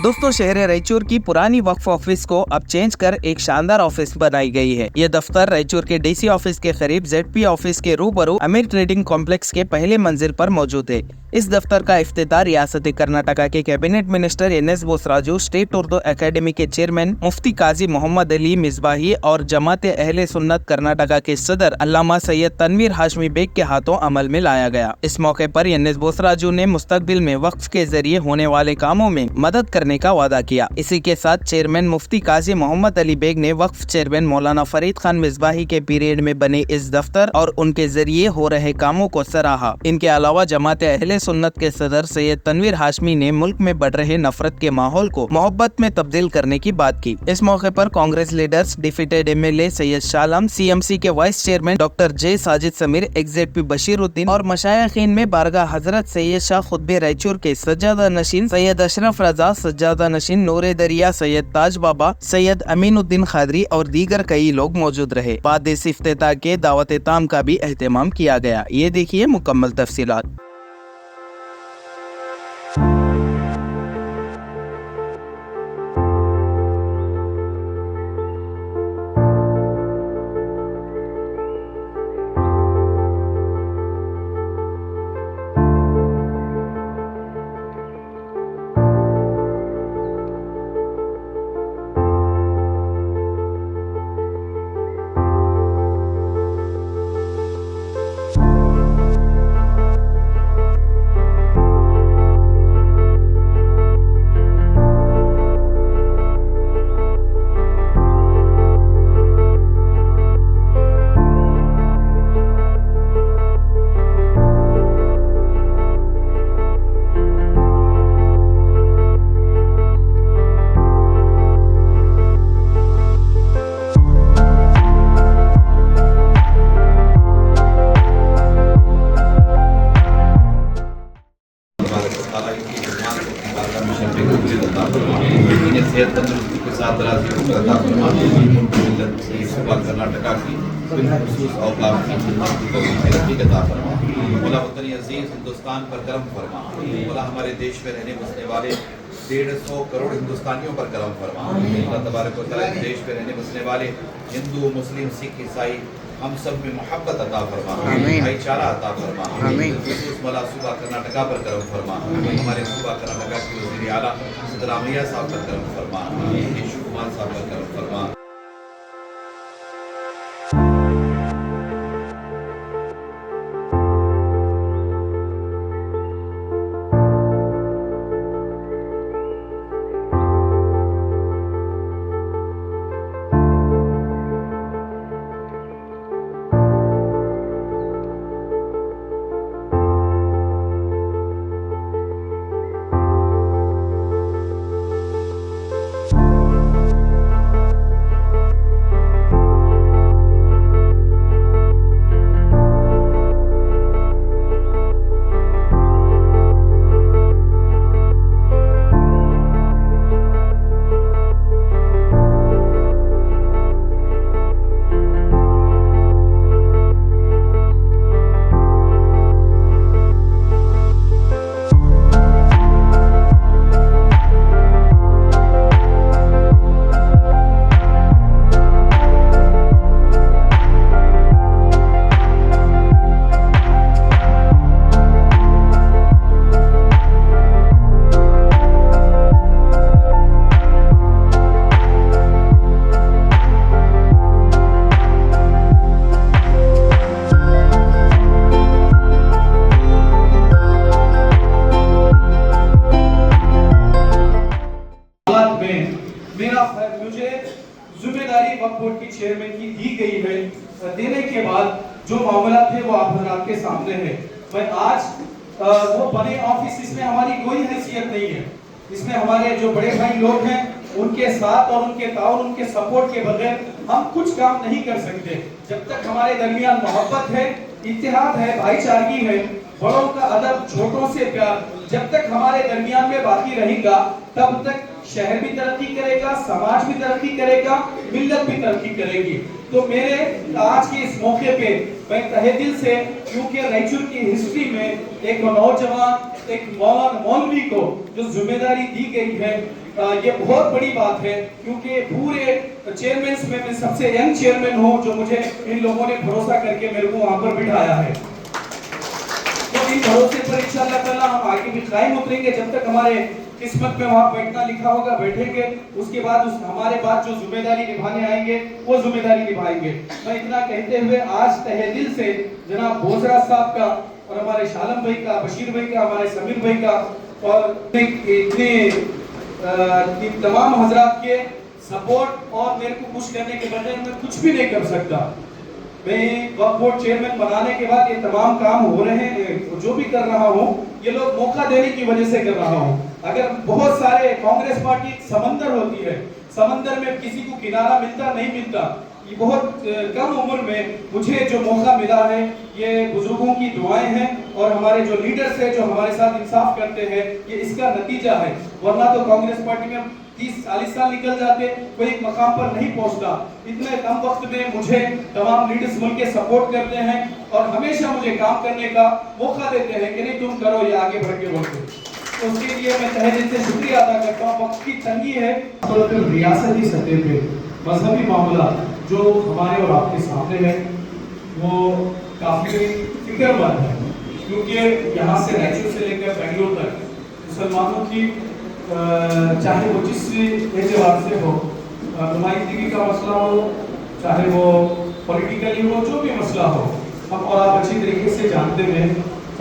दोस्तों, शहर रायचूर की पुरानी वक्फ ऑफिस को अब चेंज कर एक शानदार ऑफिस बनाई गई है। ये दफ्तर रायचूर के डीसी ऑफिस के करीब जेडपी ऑफिस के रूबरू अमीर ट्रेडिंग कॉम्प्लेक्स के पहले मंजिल पर मौजूद है। इस दफ्तर का इफ्तिताह रियासती कर्नाटका के cabinet minister NS Bosaraju, state Urdu academy के चेयरमैन मुफ्ती काजी मोहम्मद अली मिसबाही और जमात अहले सुन्नत कर्नाटका के सदर अल्लामा सैयद तनवीर हाशमी बेग के हाथों अमल में लाया गया। इस मौके पर एनएस बोसराजू ने मुस्तकबिल में वक्फ के जरिए होने वाले कामों में मदद करने का वादा किया। इसी के साथ चेयरमैन मुफ्ती काजी मोहम्मद अली बेग ने वक्फ चेयरमैन मौलाना फरीद खान मिसबाही के पीरियड में बने इस दफ्तर और उनके जरिए हो रहे कामों को सराहा। इनके अलावा जमात अहले सुन्नत के सदर सैयद तनवीर हाशमी ने मुल्क में बढ़ रहे नफरत के माहौल को मोहब्बत में तब्दील करने की बात की। इस मौके पर Congress leaders, defeated MLA Syed Shalam, CMC के vice chairman doctor J Sajid Sameer, ex ZP Bashiruddin और मशायखीन में बारगाह हजरत सैयद शाह खुतबे रायचूर के सज्जादा नशीन सैयद अशरफ रजा, सज्जादा नशीन नूरे दरिया सैयद ताज बाबा, सैयद अमीनुद्दीन खादरी और दीगर कई लोग मौजूद रहे। बाद इस इफ्तिताह के दावत ताम का भी एहतमाम किया गया। ये देखिए मुकम्मल तफसीलात। सेहत तंदुरुस्ती के साथ कर्नाटका की बिलखुसूस औकाफ की तरक्की का अता फरमा। मौला वतन अजीज हिंदुस्तान पर करम फरमा। मौला हमारे देश में रहने बसने वाले 150 करोड़ हिंदुस्तानियों पर करम फरमा। अल्लाह तबारक व तआला देश में रहने बसने वाले हिंदू, मुस्लिम, सिख, ईसाई हम सब में मोहब्बत अता फरमा, भाईचारा अता फरमा। मौला सूबा कर्नाटका पर करम फरमा। हमारे सूबा कर्नाटका के वज़ीर आला सिद्धरामैया साहब पर करम फरमा, शिव कुमार साहब पर करम फरमा। मुझे जिम्मेदारी वक्फ बोर्ड की चेयरमैन की दी गई है, देने के बाद जो मामला थे वो आप के सामने है। मैं आज वो बने ऑफिस, इसमें हमारी कोई हैसियत नहीं है। इसमें हमारे जो बड़े भाई लोग हैं उनके साथ और उनके ताउन, उनके सपोर्ट के बगैर हम कुछ काम नहीं कर सकते। जब तक हमारे दरमियान मोहब्बत है, इत्तेहाद है, भाईचारगी है, बड़ों का अदब, छोटों से प्यार जब तक हमारे दरमियान में बाकी रहेगा, तब तक शहर भी तरक्की करेगा, समाज भी तरक्की करेगा, मिल्लत भी तरक्की करेगी। तो मेरे आज के इस मौके पे मैं तहे दिल से, क्योंकि रायचूर की हिस्ट्री में एक नौजवान, एक मौलवी को जो जिम्मेदारी दी गई है, ये बहुत बड़ी बात है, क्योंकि पूरे चेयरमैन में मैं सबसे यंग चेयरमैन हूँ जो मुझे इन लोगों ने भरोसा करके मेरे को वहाँ पर बिठाया है। तो इन भरोसे पर इंशाअल्लाह ताला हम आगे भी कायम उतरेंगे, जब तक हमारे किस्मत में वहाँ बैठना लिखा होगा बैठेंगे। उसके बाद हमारे बाद जो जिम्मेदारी निभाने आएंगे वो जिम्मेदारी निभाएंगे। मैं इतना कहते हुए आज तहे दिल से जनाब बोसरा साहब का और हमारे शालम भाई का, बशीर भाई का, हमारे समीर भाई का और इतने इन तमाम हजरात के सपोर्ट और मेरे को खुश करने के बजाय मैं कुछ भी नहीं कर सकता। मैं वक्फ बोर्ड चेयरमैन बनाने के बाद ये तमाम काम हो रहे हैं, जो भी कर रहा हूँ ये लोग मौका देने की वजह से कर रहा हूँ। अगर बहुत सारे कांग्रेस पार्टी एक समंदर होती है, समंदर में किसी को किनारा मिलता नहीं मिलता, ये बहुत कम उम्र में मुझे जो मौका मिला है ये बुजुर्गों की दुआएं हैं और हमारे जो लीडर्स हैं जो हमारे साथ इंसाफ करते हैं, ये इसका नतीजा है। वरना तो कांग्रेस पार्टी में 30-40 साल निकल जाते, कोई एक मकाम पर नहीं पहुंचता। इतने कम वक्त में मुझे तमाम लीडर्स मिलके सपोर्ट करते हैं और हमेशा मुझे काम करने का मौका देते हैं कि नहीं तुम करो, ये आगे बढ़ के बढ़ो। तो उसके लिए मैं तहे दिल से शुक्रिया अदा करता हूँ। वक्त की तंगी है, तो रियासती सतह पे मजहबी मामला जो हमारे और आपके सामने है वो काफी फिक्रमंद है, क्योंकि यहाँ से रायचूर से लेकर बेंगलोर तक मुसलमानों की चाहे वो जिस एतबार से हो, नुमाइंदगी का मसला हो, चाहे वो पॉलिटिकली हो, जो भी मसला हो, हम और आप अच्छी तरीके से जानते हैं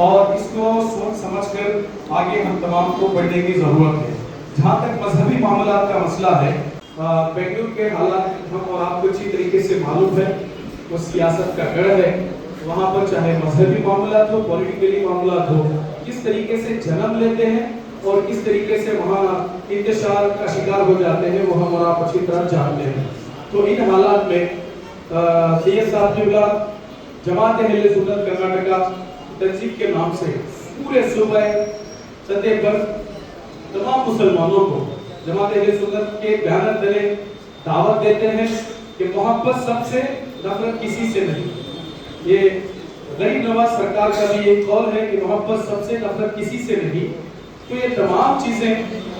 और इसको सोच समझकर आगे हम तमाम को बढ़ने की जरूरत है। जहाँ तक मजहबी मामला का मसला है, बेंगलुरु के हालात हम और आपको अच्छी तरीके से मालूम है, वो सियासत का गढ़ है। वहाँ पर चाहे मजहबी मामला हो, पॉलिटिकली मामला हो, किस तरीके से जन्म लेते हैं और किस तरीके से वहाँ इंतशार का शिकार हो जाते हैं, वो हम और आप अच्छी तरह जानते हैं। तो इन हालात में सैयद साहब क़िबला जमात अहले सुन्नत कर्नाटका तंजीम के नाम से पूरे सूबे सतह पर तमाम मुसलमानों को जमात अहले सुन्नत के बैनर तले दावत देते हैं कि मोहब्बत सबसे, नफरत किसी से नहीं। ये गरीब नवाज सरकार का भी एक कौल है कि मोहब्बत सबसे, नफरत किसी से नहीं। तो ये तमाम चीजें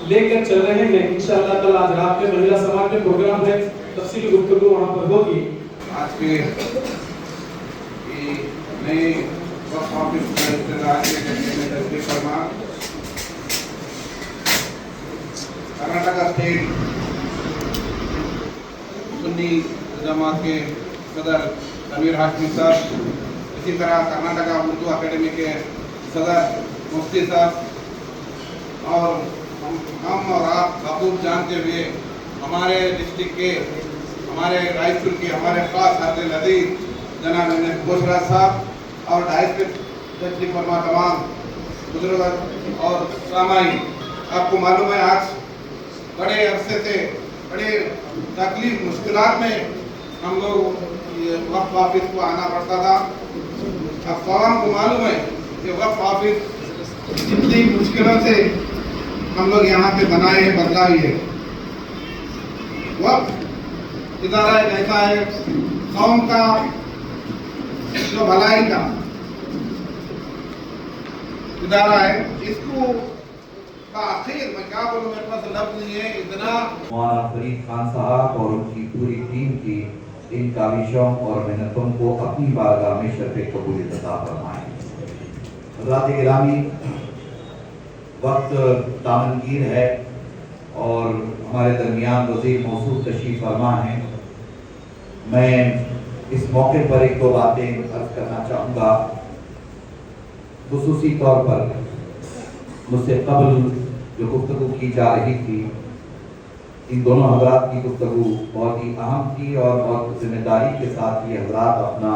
लेकर चल रहे हैं। इंशाअल्लाह ताला आज रात में महिला समाज में प्रोग्राम है, तफसीली गुफ्तगू वहाँ पर होगी। आज के नए वक्फ ऑफिस का इफ्तिताह के तस्दीक फरमा कर्नाटका स्टेट सुन्नी जमात के सदर तनवीर हाशमी साहब, इसी तरह कर्नाटका उर्दू अकेडमी के सदर मुफ्ती साहब, और हम और आप बखूब जानते हुए हमारे डिस्ट्रिक्ट के, हमारे रायचूर के हमारे खास हाजिर अजीज जनाब बोसरा साहब और तस्दीक फरमा तमाम बुजुर्ग और सामाई, आपको मालूम है आज बड़े अरसे से बड़े तकलीफ मुश्किलात में हम लोग वक्फ ऑफिस को आना पड़ता था। अब तमाम को मालूम है कि वक्फ ऑफिस कितनी मुश्किलों से हम लोग यहाँ पे बनाए हैं, बदलावी है। वक्फ इदारा एक ऐसा है कौम का जो भलाई का इदारा है, इसको आखिर मैं क्या बोलूं, मेरे पास लफ्ज नहीं है इतना। मौलाना फरीद खान साहब और उनकी पूरी टीम की इन काविशों और मेहनतों को अपनी बारगाह में शर्फ़े कबूलियत अता फरमाएं। हज़रात गिरामी, वक्त दामनगीर है और हमारे दरमियान वज़ीर मौसूफ तशरीफ़ फरमा हैं। मैं इस मौके पर एक दो बातें अर्ज़ करना चाहूँगा। खुसूसी तौर पर मुझसे कबल जो गुफ्तगू की जा रही थी, इन दोनों हज़रात की गुफ्तगू बहुत ही अहम थी और बहुत जिम्मेदारी के साथ ये हज़रात अपना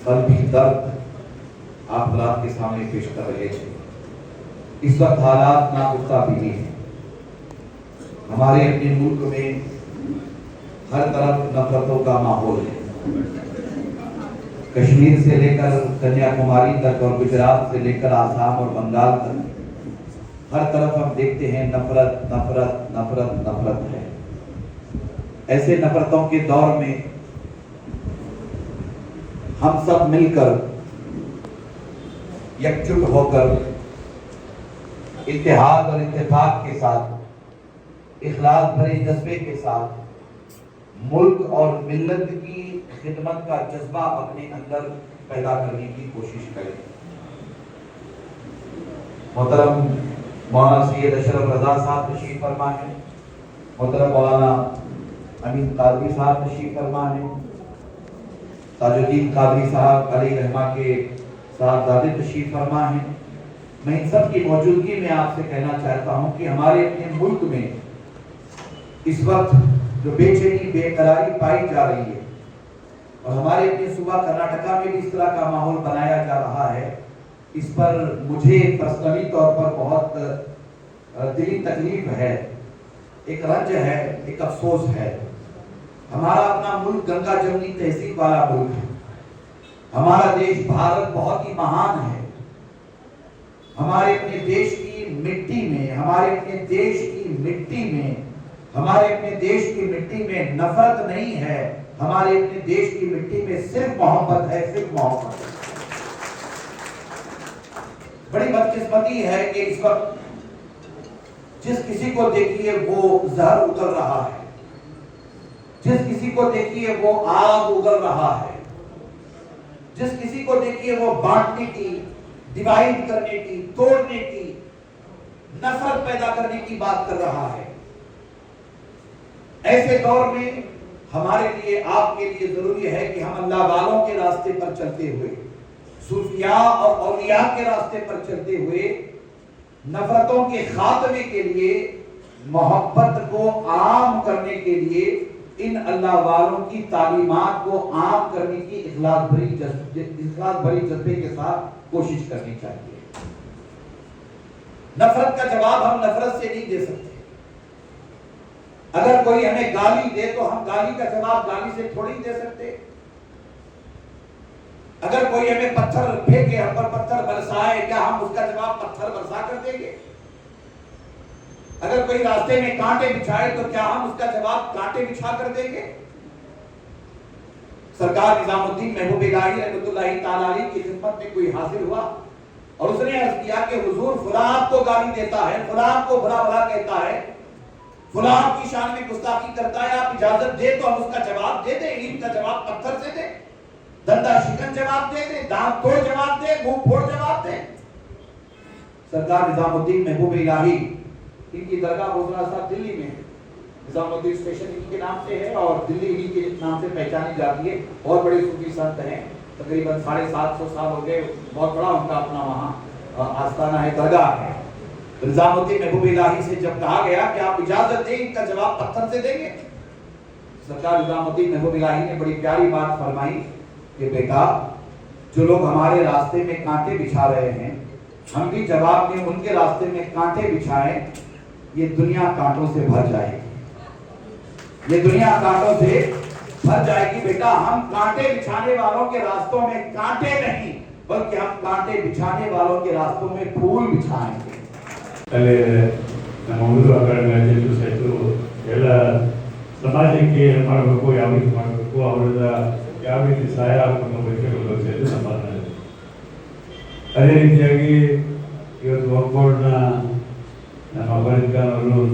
क़ल्बी दर्द आप हज़रात के सामने पेश कर रहे थे। इस वक्त हालात नागुफ्ता भी हैं। हमारे अपने मुल्क में हर तरफ नफरतों का माहौल है। कश्मीर से लेकर कन्याकुमारी तक और गुजरात से लेकर आसाम और बंगाल तक हर तरफ हम देखते हैं नफरत नफरत नफरत नफरत है। ऐसे नफरतों के दौर में हम सब मिलकर एकजुट होकर इत्तेहाद और इत्तेफाक के साथ इखलास भरे जज्बे के साथ मुल्क और मिल्लत की खिदमत का जज्बा अपने अंदर पैदा करने की कोशिश करें। मोहतरम मौलाना सैयद अशरफ रजा साहब तशरीफ फरमा है, मोहतरम मौलाना अमीन कादरी साहब तशरीफ फरमा है, ताजुद्दीन कादरी साहब अलैहि रहमा के साहबजादे तशरीफ फरमा है। मैं इन सब की मौजूदगी में आपसे कहना चाहता हूँ कि हमारे अपने मुल्क में इस वक्त जो बेचैनी बेकरारी पाई जा रही है और हमारे अपने सूबा कर्नाटका में भी इस तरह का माहौल बनाया जा रहा है, इस पर मुझे पर्सनली तौर पर बहुत दिली तकलीफ है, एक रंज है, एक अफसोस है। हमारा अपना मुल्क गंगा जमुनी तहजीब वाला मुल्क है। हमारा देश भारत बहुत ही महान है। हमारे अपने देश की मिट्टी में, हमारे अपने देश की मिट्टी में, हमारे अपने देश की मिट्टी में नफरत नहीं है, हमारे अपने देश की मिट्टी में सिर्फ मोहब्बत है, सिर्फ मोहब्बत है। बड़ी बदकिस्मती है कि इस वक्त जिस किसी को देखिए वो जहर उगल रहा है, जिस किसी को देखिए वो आग उगल रहा है, जिस किसी को देखिए वो बांटने की, डिवाइड करने की, तोड़ने की, नफरत पैदा करने की बात कर रहा है। ऐसे दौर में हमारे लिए, आपके लिए जरूरी है कि हम अल्लाह वालों के रास्ते पर चलते हुए, सूफिया और औलिया के रास्ते पर चलते हुए नफरतों के खात्मे के लिए, मोहब्बत को आम करने के लिए इन अल्लाह वालों की तालीमात को आम करने की इखलास भरी जज्बे के साथ कोशिश करनी चाहिए। नफरत का जवाब हम नफरत से नहीं दे सकते। अगर कोई हमें गाली दे तो हम गाली का जवाब गाली से थोड़ी दे सकते। अगर कोई हमें पत्थर फेंके, हम पर पत्थर बरसाए, क्या हम उसका जवाब पत्थर बरसा कर देंगे? अगर कोई रास्ते में कांटे बिछाए तो क्या हम उसका जवाब कांटे बिछा कर देंगे? सरकार निजामुद्दीन महबूब इलाही रहमतुल्लाहि ताला अलैह की खिदमत में कोई हाजिर हुआ और उसने अर्ज किया कि हुजूर फुला आपको गाली देता है, फुला आपको भला भला कहता है, फुला आपकी शान में गुस्ताखी करता है, आप इजाजत दे तो हम उसका जवाब दे दें। ईद का जवाब पत्थर से दे, दंदा शिकन जवाब दे दे, दांत तोड़ जवाब दे, मुंह फोड़ जवाब दे। सरकार निजामुद्दीन महबूब इलाही, इनकी दरगाह बोजरा साहब दिल्ली में है, निजामुद्दीन स्टेशन इन्हीं के नाम से है और दिल्ली इन्हीं के नाम से पहचानी जाती है। बहुत बड़े सूफी संत हैं, तकरीबन 750 साल हो गए, बहुत बड़ा उनका अपना वहाँ आस्थाना है, दरगाह है। निजामुद्दीन महबूब इलाही से जब कहा गया कि आप इजाजत दें, इनका जवाब पत्थर से देंगे, सरकार निजामुद्दीन महबूब इलाही ने बड़ी प्यारी बात फरमाई कि बेटा, जो लोग हमारे रास्ते में कांटे बिछा रहे हैं, हम भी जवाब में उनके रास्ते में कांटे बिछाएं, ये दुनिया कांटों से भर जाएगी, ये दुनिया कांटों से भर जाएगी। बेटा, हम कांटे बिछाने वालों के रास्तों में कांटे नहीं, बल्कि हम कांटे बिछाने वालों के रास्तों में फूल बिछाएंगे। ಅಲ್ಲಿ ನಮ್ಮ ಹುಡುಗರು ಅಕಾಡೆಮಿ ಅಧ್ಯಕ್ಷರು ಸಹಿತ ಎಲ್ಲ ಸಮಾಜಕ್ಕೆ ಏನು ಮಾಡಬೇಕು, ಯಾವ ರೀತಿ ಮಾಡಬೇಕು, ಅವರಿಂದ ಯಾವ ರೀತಿ ಸಹಾಯ ಆಗಬೇಕು ಬಗ್ಗೆ ಸಹಿತ ಸಂಪಾದನೆ ಇದೆ. ಅದೇ ರೀತಿಯಾಗಿ ಇವತ್ತು ವಕ್ಫ್ ಬೋರ್ಡ್ನ ನಮ್ಮ ಫರೀದ್ ಖಾನ್ ಅವರು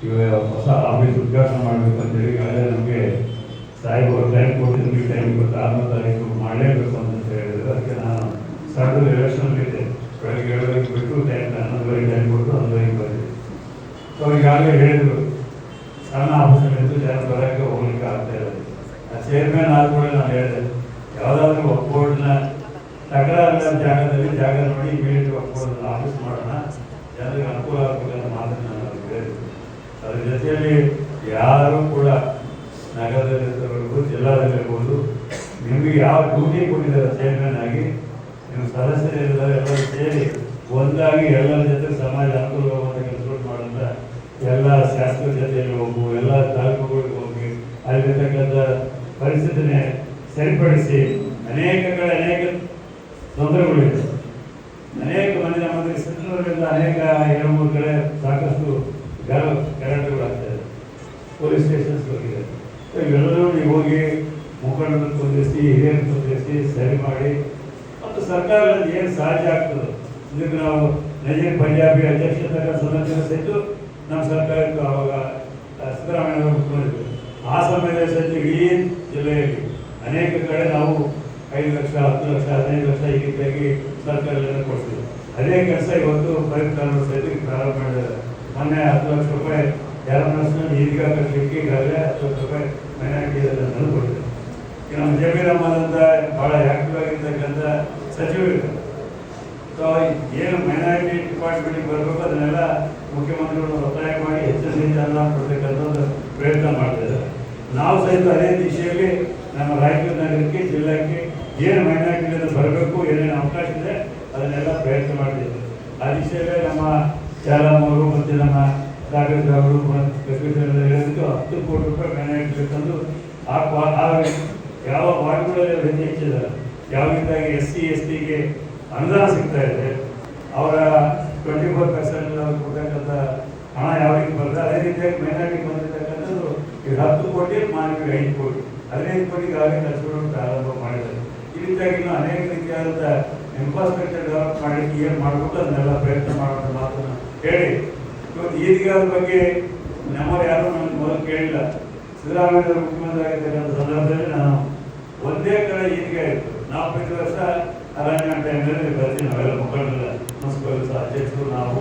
ಇವಾಗ ಹೊಸ ಆಫೀಸ್ ಉದ್ಘಾಟನೆ ಮಾಡಬೇಕು ಅಂತೇಳಿ ಈಗಾಗಲೇ ನಮಗೆ ಸಾಹೇಬರು ಟೈಮ್ ಕೊಟ್ಟು ನಿಮಗೆ ಟೈಮ್ ಕೊಟ್ಟು 6ನೇ ತಾರೀಕು ಮಾಡಲೇಬೇಕು ಅಂತ ಹೇಳಿದ್ರು. ಅದಕ್ಕೆ ನಾನು ಸಡನ್ ಎಲೆಕ್ಷನಲ್ಲಿದ್ದೆ, ಬೆಳಗ್ಗೆ 7 ಬಿಟ್ಟು ಟೈಮ್ 11 ಟೈಮ್ ಕೊಟ್ಟು 11 ಬಂದಿದೆ. ಸೊ ಈಗಾಗಲೇ ಹೇಳಿದ್ರು ಸಣ್ಣ ಆಫೀಸಲ್ಲಿದ್ದು ಜನ ಬರೋಕ್ಕೆ ಹೋಗ್ಲಿಕ್ಕೆ ಆಗ್ತಾ ಇದೆ. ಆ ಚೇರ್ಮನ್ ಆದ ಕೂಡ ನಾನು ಹೇಳಿದೆ, ಯಾವುದಾದ್ರೂ ವಕ್ಫ್ ಬೋರ್ಡ್ನ ತಕರಾರಿನ ಜಾಗದಲ್ಲಿ ಜಾಗ ನೋಡಿ ಇಮಿಡಿಯೇಟ್ ವಕ್ಫ್ ಬೋರ್ಡ್ ಆಫೀಸ್ ಮಾಡೋಣ, ಜನರಿಗೆ ಅನುಕೂಲ ಆಗಬೇಕಂತ ಮಾತನ್ನು ನಾನು ಹೇಳಿದೆ. ಅದ್ರ ಜೊತೆಯಲ್ಲಿ ಯಾರೂ ಕೂಡ ನಗರದಲ್ಲಿರ್ಬೋದು, ಜಿಲ್ಲಾದಲ್ಲಿರ್ಬೋದು, ನಿಮಗೆ ಯಾವ ಡ್ಯೂಟಿ ಕೊಟ್ಟಿದ್ದಾರೆ ಚೇರ್ಮನ್ ಆಗಿ, ನೀವು ಸದಸ್ಯರಿದ್ದಾರೆ ಎಲ್ಲರೂ ಸೇರಿ ಒಂದಾಗಿ ಎಲ್ಲರ ಜೊತೆ ಸಮಾಜ ಅನುಕೂಲವಾಗುವಂಥ ಕೆಲಸ ಮಾಡೋಂಥ ಎಲ್ಲ ಶಾಸಕರ ಜೊತೆಯಲ್ಲಿ ಹೋಗು, ಎಲ್ಲ ತಾಲೂಕುಗಳಿಗೆ ಹೋಗಿ ಅಲ್ಲಿರ್ತಕ್ಕಂಥ ಪರಿಸ್ಥಿತಿನೇ ಸರಿಪಡಿಸಿ, ಅನೇಕ ಕಡೆ ಅನೇಕ ತೊಂದರೆಗಳಿದೆ. ಅನೇಕ ಮಂದಿ ನಮ್ಮಲ್ಲಿ ಸಿದ್ದೂರಿನಿಂದ ಅನೇಕ 2-3 ಕಡೆ ಸಾಕಷ್ಟು ಗಲಾಟೆಗಳಾಗ್ತಾಯಿದೆ, ಪೊಲೀಸ್ ಸ್ಟೇಷನ್ಸ್ ಹೋಗಿದೆ. ಇವೆಲ್ಲರೂ ನೀವು ಹೋಗಿ ಮುಖಂಡರನ್ನು ತೊಂದಿಸಿ, ಹಿರಿಯರನ್ನು ತೊಂದಿಸಿ ಸರಿ ಮಾಡಿ ಮತ್ತು ಸರ್ಕಾರದಲ್ಲಿ ಏನು ಸಾಧ್ಯ ಆಗ್ತದೆ ಇದಕ್ಕೆ ನಾವು ನಜೀರ್ ಪಂಜಾಬಿ ಅಧ್ಯಕ್ಷತೆ ಸಮಿತಿಯನ್ನು ಸಹಿತ ನಮ್ಮ ಸರ್ಕಾರಕ್ಕೆ ರೀತಿಯಾಗಿ ಸರ್ಕಾರದಿಂದ ಕೊಡ್ತೀವಿ. ಅದೇ ಕೆಲಸ ಇವತ್ತು ಪರಿಷ್ಕಾರ ಸಹಿತ ಪ್ರಾರಂಭ ಮಾಡಿದ್ದಾರೆ. ಮೊನ್ನೆ 10 ಲಕ್ಷ ರೂಪಾಯಿ ಯಾರನ್ನ ಈದ್ಗಾ ಕಟ್ಟಲಿಕ್ಕೆ ಈಗಾಗಲೇ 10 ಲಕ್ಷ ರೂಪಾಯಿ ಮೈನಾರಿಟಿ ಅದನ್ನು ಕೊಡ್ತೀವಿ. ನಮ್ಮ ಜಮೀರ್ ಅಹಮದ್ ಅಂತ ಭಾಳ ಆಕ್ಟಿವ್ ಆಗಿರ್ತಕ್ಕಂಥ ಸಚಿವರು ಸೊ ಏನು ಮೈನಾರಿಟಿ ಡಿಪಾರ್ಟ್ಮೆಂಟ್ಗೆ ಬರಬೇಕು ಅದನ್ನೆಲ್ಲ ಮುಖ್ಯಮಂತ್ರಿಗಳು ಒತ್ತಾಯ ಮಾಡಿ ಹೆಚ್ಚಿನ ಅನುದಾನ ಕೊಡ್ತಕ್ಕಂಥ ಒಂದು ಪ್ರಯತ್ನ ಮಾಡ್ತಿದ್ದಾರೆ. ನಾವು ಸಹಿತ ಅದೇ ದಿಶೆಯಲ್ಲಿ ನಮ್ಮ ರಾಯಚೂರು ನಗರಕ್ಕೆ ಜಿಲ್ಲೆಗೆ ಏನು ಮೈನಾರಿಟಿಯಿಂದ ಬರಬೇಕು ಏನೇನು ಅವಕಾಶ ಇದೆ ಅದನ್ನೆಲ್ಲ ಪ್ರಯತ್ನ ಮಾಡ್ತಿದ್ದೇವೆ. ಆ ದಿಶೆಯಲ್ಲೇ ನಮ್ಮ ಶಾಲಾಮವರು ಮತ್ತು ನಮ್ಮ ಕಾಂಗ್ರೆಸ್ ಅವರು ಹೇಳಿದ್ದು 10 ಕೋಟಿ ರೂಪಾಯಿ ಮೈನಾರಿಟಿ ತಂದು ಯಾವ ವಾರ್ಡ್ಗಳಲ್ಲಿ ಹೆಚ್ಚು ಹೆಚ್ಚಿದ್ದಾರೆ, ಯಾವಾಗಿಂದಾಗಿ SC STಗೆ ಅನುದಾನ ಸಿಗ್ತಾ ಇದೆ, ಅವರ 24% ಕೊಡ್ತಕ್ಕಂಥ ಹಣ ಯಾವ ರೀತಿ ಬರ್ತದೆ ಅದೇ ರೀತಿಯಾಗಿ ಮೈನಾರಿಟಿಗೆ ಬಂದಿರತಕ್ಕಂಥದ್ದು ಈಗ 10 ಕೋಟಿ ಮಾನವಿಗೆ 5 ಕೋಟಿ 15 ಕೋಟಿಗಾಗಿ ಕೆಲಸಗಳನ್ನು ಪ್ರಾರಂಭ ಮಾಡಿದ್ದಾರೆ. ಈ ರೀತಿಯಾಗಿ ಇನ್ನೂ ಅನೇಕ ರೀತಿಯಾದಂಥ ಇನ್ಫ್ರಾಸ್ಟ್ರಕ್ಚರ್ ಡೆವಲಪ್ ಮಾಡಲಿಕ್ಕೆ ಏನು ಮಾಡಬೇಕು ಅದನ್ನೆಲ್ಲ ಪ್ರಯತ್ನ ಮಾಡುವಂಥ ಮಾತನ್ನು ಹೇಳಿ ಇವತ್ತು ಈದ್ಗಾದ ಬಗ್ಗೆ ನಮ್ಮವ್ರು ಯಾರು ನನಗೆ ಮೊದಲು ಕೇಳಿಲ್ಲ. ಸಿದ್ದರಾಮಯ್ಯ ಮುಖ್ಯಮಂತ್ರಿ ಆಗಿರ್ತಕ್ಕಂಥ ಸಂದರ್ಭದಲ್ಲಿ ನಾನು ಒಂದೇ ಕಡೆ ಈದ್ಗಾ ಇತ್ತು. 4-5 ವರ್ಷ ಅರಣ್ಯ ಟೈಮ್ನಲ್ಲಿ ಬರ್ತೀವಿ ನಾವೆಲ್ಲ ಮುಖಂಡರ ಮುನ್ಸಿಪಲ್ ಅಧ್ಯಕ್ಷರು ನಾವು